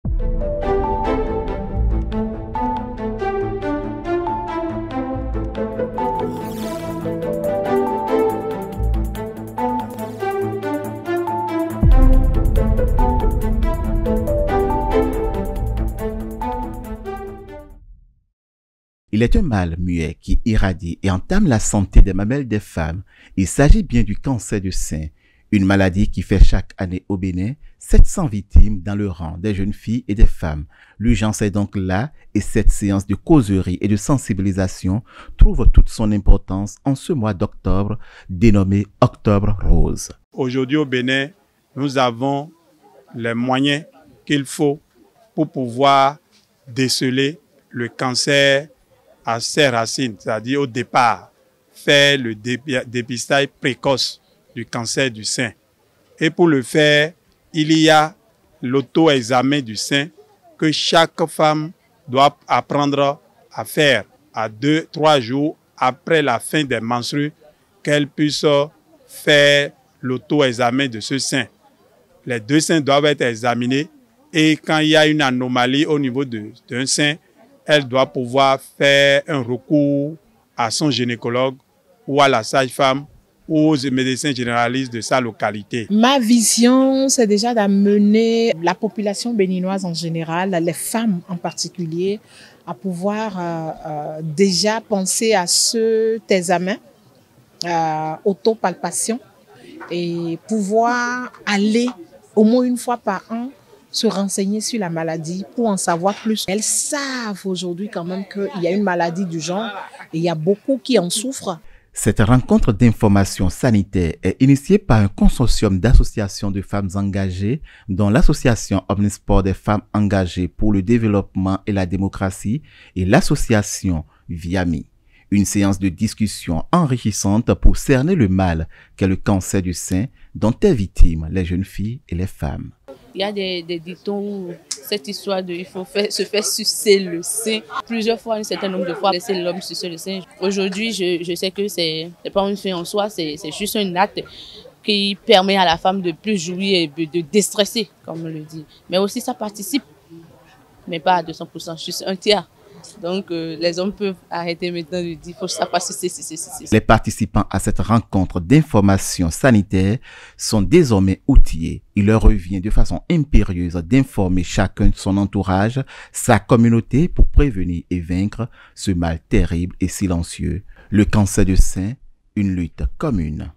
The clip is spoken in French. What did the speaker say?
Il est un mal muet qui irradie et entame la santé des mamelles des femmes. Il s'agit bien du cancer du sein, une maladie qui fait chaque année au Bénin 700 victimes dans le rang des jeunes filles et des femmes. L'urgence est donc là et cette séance de causerie et de sensibilisation trouve toute son importance en ce mois d'octobre dénommé Octobre Rose. Aujourd'hui au Bénin, nous avons les moyens qu'il faut pour pouvoir déceler le cancer à ses racines, c'est-à-dire au départ, faire le dépistage précoce du cancer du sein. Et pour le faire, il y a l'auto-examen du sein que chaque femme doit apprendre à faire à 2-3 jours après la fin des menstrues, qu'elle puisse faire l'auto-examen de ce sein. Les deux seins doivent être examinés et quand il y a une anomalie au niveau d'un sein, elle doit pouvoir faire un recours à son gynécologue ou à la sage-femme ou aux médecins généralistes de sa localité. Ma vision, c'est déjà d'amener la population béninoise en général, les femmes en particulier, à pouvoir déjà penser à cet examen, autopalpation, et pouvoir aller au moins une fois par an se renseigner sur la maladie pour en savoir plus. Elles savent aujourd'hui quand même qu'il y a une maladie du genre et il y a beaucoup qui en souffrent. Cette rencontre d'information sanitaire est initiée par un consortium d'associations de femmes engagées, dont l'association Omnisport des femmes engagées pour le développement et la démocratie et l'association Viami. Une séance de discussion enrichissante pour cerner le mal qu'est le cancer du sein dont est victime les jeunes filles et les femmes. Il y a des dictons, cette histoire de il faut se faire sucer le sein. Plusieurs fois, un certain nombre de fois, laisser l'homme sucer le sein. Aujourd'hui, je sais que c'est pas une fin en soi, c'est juste un acte qui permet à la femme de plus jouir et de déstresser, comme on le dit. Mais aussi, ça participe, mais pas à 200%, juste un tiers. Donc, les hommes peuvent arrêter maintenant de dire qu'il faut que ça passe sucer. Les participants à cette rencontre d'information sanitaire sont désormais outillés. Il leur revient de façon impérieuse d'informer chacun de son entourage, sa communauté pour prévenir et vaincre ce mal terrible et silencieux. Le cancer du sein, une lutte commune.